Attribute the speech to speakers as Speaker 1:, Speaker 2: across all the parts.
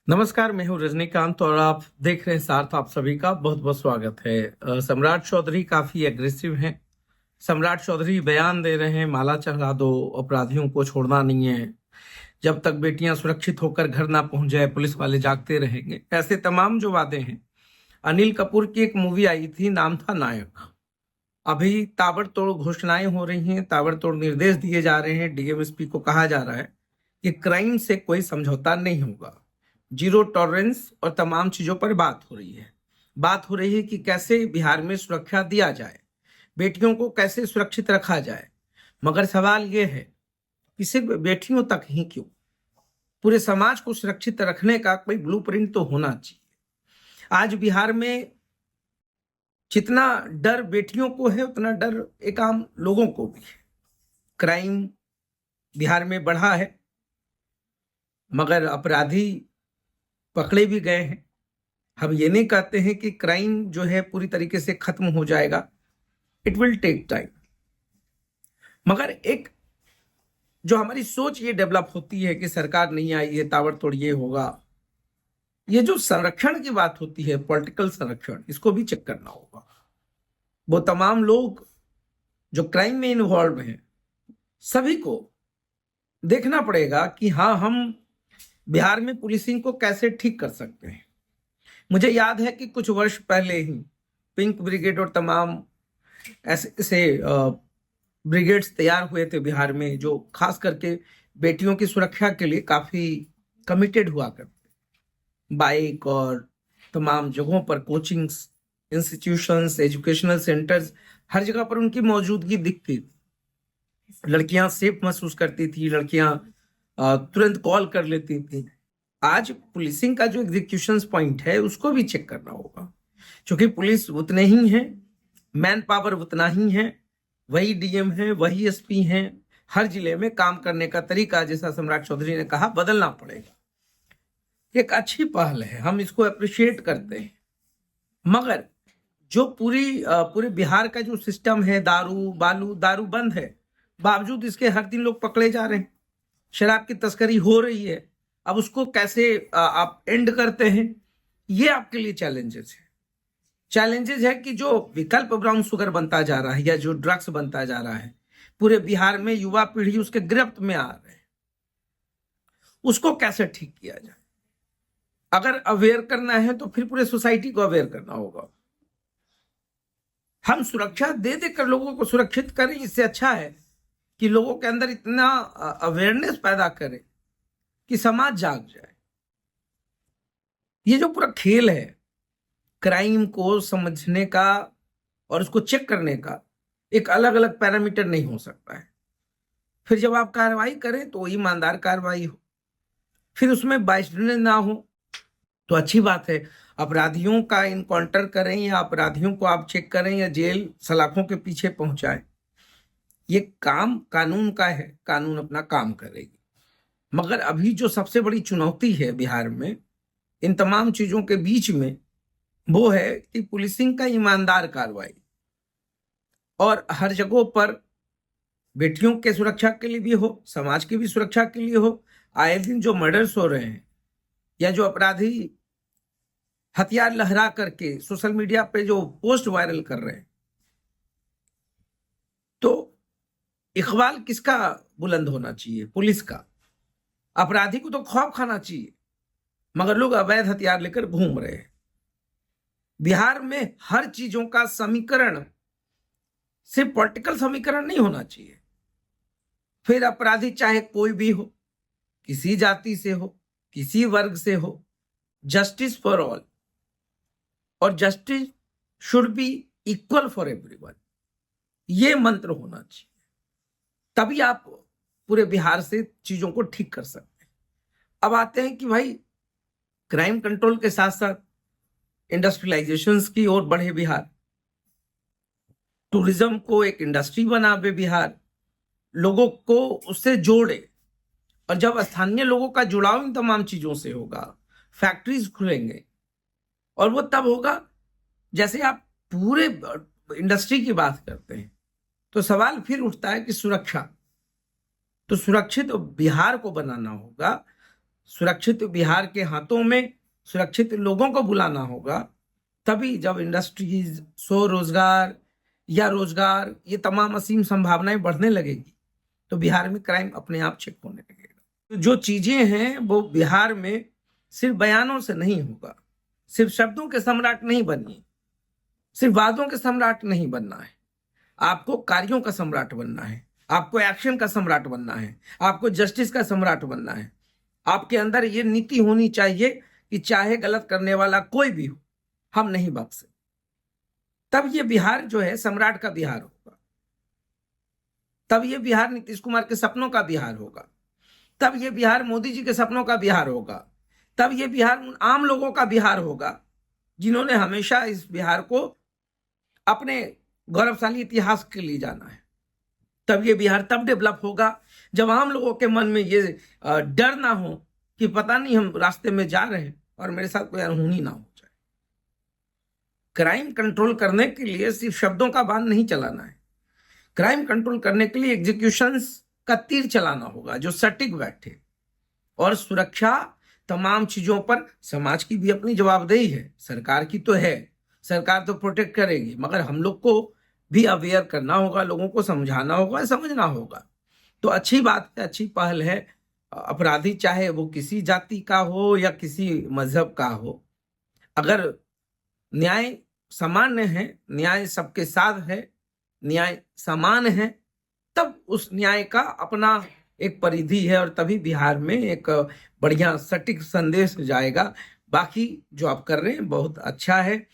Speaker 1: नमस्कार, मैं हूँ रजनीकांत और आप देख रहे हैं सार्थ। आप सभी का बहुत बहुत स्वागत है। सम्राट चौधरी काफी एग्रेसिव हैं। सम्राट चौधरी बयान दे रहे हैं, माला चढ़ा दो, अपराधियों को छोड़ना नहीं है, जब तक बेटियां सुरक्षित होकर घर ना पहुंच जाए पुलिस वाले जागते रहेंगे। ऐसे तमाम जो वादे हैं। अनिल कपूर की एक मूवी आई थी, नाम था नायक। अभी ताबड़तोड़ घोषणाएं हो रही हैं, ताबड़तोड़ निर्देश दिए जा रहे हैं। डीएमएसपी को कहा जा रहा है कि क्राइम से कोई समझौता नहीं होगा, जीरो टॉलरेंस और तमाम चीजों पर बात हो रही है। बात हो रही है कि कैसे बिहार में सुरक्षा दिया जाए, बेटियों को कैसे सुरक्षित रखा जाए। मगर सवाल यह है कि सिर्फ बेटियों तक ही क्यों, पूरे समाज को सुरक्षित रखने का कोई ब्लूप्रिंट तो होना चाहिए। आज बिहार में जितना डर बेटियों को है, उतना डर एक आम लोगों को भी है। क्राइम बिहार में बढ़ा है, मगर अपराधी पकड़े भी गए हैं। हम ये नहीं कहते हैं कि क्राइम जो है पूरी तरीके से खत्म हो जाएगा, इट विल टेक टाइम। मगर एक जो हमारी सोच ये डेवलप होती है कि सरकार नहीं आई है, ताबड़तोड़ ये होगा, ये जो संरक्षण की बात होती है, पॉलिटिकल संरक्षण, इसको भी चेक करना होगा। वो तमाम लोग जो क्राइम में इन्वॉल्व हैं, सभी को देखना पड़ेगा कि हाँ, हम बिहार में पुलिसिंग को कैसे ठीक कर सकते हैं। मुझे याद है कि कुछ वर्ष पहले ही पिंक ब्रिगेड और तमाम ऐसे ऐसे ब्रिगेड्स तैयार हुए थे बिहार में, जो खास करके बेटियों की सुरक्षा के लिए काफी कमिटेड हुआ करते। बाइक और तमाम जगहों पर कोचिंग्स इंस्टीट्यूशंस, एजुकेशनल सेंटर्स, हर जगह पर उनकी मौजूदगी दिखती थी। लड़कियां सेफ महसूस करती थी, लड़कियां तुरंत कॉल कर लेती थी। आज पुलिसिंग का जो एग्जीक्यूशन पॉइंट है, उसको भी चेक करना होगा, क्योंकि पुलिस उतने ही है, मैन पावर उतना ही है, वही डीएम है, वही एसपी हैं। हर जिले में काम करने का तरीका, जैसा सम्राट चौधरी ने कहा, बदलना पड़ेगा। एक अच्छी पहल है, हम इसको अप्रिशिएट करते हैं। मगर जो पूरे बिहार का जो सिस्टम है, दारू बंद है, बावजूद इसके हर दिन लोग पकड़े जा रहे हैं, शराब की तस्करी हो रही है। अब उसको कैसे आप एंड करते हैं, ये आपके लिए चैलेंजेस है कि जो विकल्प ब्राउन शुगर बनता जा रहा है या जो ड्रग्स बनता जा रहा है, पूरे बिहार में युवा पीढ़ी उसके गिरफ्त में आ रहे हैं, उसको कैसे ठीक किया जाए। अगर अवेयर करना है तो फिर पूरे सोसाइटी को अवेयर करना होगा। हम सुरक्षा दे देकर लोगों को सुरक्षित करें, इससे अच्छा है कि लोगों के अंदर इतना अवेयरनेस पैदा करें कि समाज जाग जाए। ये जो पूरा खेल है, क्राइम को समझने का और उसको चेक करने का, एक अलग अलग पैरामीटर नहीं हो सकता है। फिर जब आप कार्रवाई करें तो ईमानदार कार्रवाई हो, फिर उसमें बाइस्टेंडर ना हो तो अच्छी बात है। अपराधियों का इनकाउंटर करें या अपराधियों को आप चेक करें या जेल सलाखों के पीछे पहुंचाएं, ये काम कानून का है, कानून अपना काम करेगी। मगर अभी जो सबसे बड़ी चुनौती है बिहार में इन तमाम चीजों के बीच में, वो है कि पुलिसिंग का ईमानदार कार्रवाई, और हर जगहों पर बेटियों के सुरक्षा के लिए भी हो, समाज की भी सुरक्षा के लिए हो। आए दिन जो मर्डर्स हो रहे हैं या जो अपराधी हथियार लहरा करके सोशल मीडिया पे जो पोस्ट वायरल कर रहे हैं, तो इकबाल किसका बुलंद होना चाहिए? पुलिस का। अपराधी को तो खौफ खाना चाहिए, मगर लोग अवैध हथियार लेकर घूम रहे हैं। बिहार में हर चीजों का समीकरण सिर्फ पॉलिटिकल समीकरण नहीं होना चाहिए। फिर अपराधी चाहे कोई भी हो, किसी जाति से हो, किसी वर्ग से हो, जस्टिस फॉर ऑल, और justice should be equal for everyone, ये मंत्र होना चाहिए। तभी आप पूरे बिहार से चीजों को ठीक कर सकते हैं। अब आते हैं कि भाई, क्राइम कंट्रोल के साथ साथ इंडस्ट्रियलाइजेशन की ओर बढ़े बिहार, टूरिज्म को एक इंडस्ट्री बनावे बिहार, लोगों को उससे जोड़े। और जब स्थानीय लोगों का जुड़ाव इन तमाम चीजों से होगा, फैक्ट्रीज खुलेंगे, और वो तब होगा जैसे आप पूरे इंडस्ट्री की बात करते हैं, तो सवाल फिर उठता है कि सुरक्षा, तो सुरक्षित बिहार को बनाना होगा। सुरक्षित बिहार के हाथों में सुरक्षित लोगों को बुलाना होगा, तभी जब इंडस्ट्रीज, स्वरोजगार या रोजगार, ये तमाम असीम संभावनाएं बढ़ने लगेगी तो बिहार में क्राइम अपने आप चेक होने लगेगा। तो जो चीजें हैं वो बिहार में सिर्फ बयानों से नहीं होगा, सिर्फ शब्दों के सम्राट नहीं बनिए, सिर्फ वादों के सम्राट नहीं बनना है, आपको कार्यों का सम्राट बनना है, आपको एक्शन का सम्राट बनना है, आपको जस्टिस का सम्राट बनना है। आपके अंदर ये नीति होनी चाहिए कि चाहे गलत करने वाला कोई भी हो, हम नहीं बख्शे। तब ये बिहार जो है सम्राट का बिहार होगा, तब ये बिहार नीतीश कुमार के सपनों का बिहार होगा, तब ये बिहार मोदी जी के सपनों का बिहार होगा, तब ये बिहार उन आम लोगों का बिहार होगा जिन्होंने हमेशा इस बिहार को अपने गौरवशाली इतिहास के लिए जाना है। तब ये बिहार तब डेवलप होगा जब आम लोगों के मन में ये डर ना हो कि पता नहीं हम रास्ते में जा रहे हैं और मेरे साथ कोई अनहोनी ना हो जाए। क्राइम कंट्रोल करने के लिए सिर्फ शब्दों का बाण नहीं चलाना है, क्राइम कंट्रोल करने के लिए एग्जीक्यूशंस का तीर चलाना होगा जो सटीक बैठे। और सुरक्षा तमाम चीजों पर समाज की भी अपनी जवाबदेही है, सरकार की तो है, सरकार तो प्रोटेक्ट करेगी, मगर हम लोग को भी अवेयर करना होगा, लोगों को समझाना होगा, समझना होगा। तो अच्छी बात है, अच्छी पहल है। अपराधी चाहे वो किसी जाति का हो या किसी मजहब का हो, अगर न्याय सामान्य है, न्याय सबके साथ है, न्याय समान है, तब उस न्याय का अपना एक परिधि है और तभी बिहार में एक बढ़िया सटीक संदेश जाएगा। बाकी जो आप कर रहे हैं बहुत अच्छा है,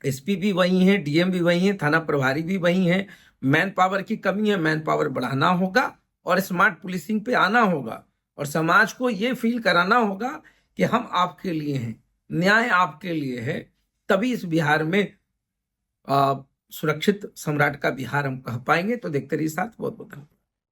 Speaker 1: एसपी भी वही है, डीएम भी वही है, थाना प्रभारी भी वही है। मैन पावर की कमी है, मैन पावर बढ़ाना होगा और स्मार्ट पुलिसिंग पे आना होगा और समाज को ये फील कराना होगा कि हम आपके लिए हैं, न्याय आपके लिए है। तभी इस बिहार में सुरक्षित सम्राट का बिहार हम कह पाएंगे। तो देखते रहिए साथ, बहुत बहुत धन्यवाद।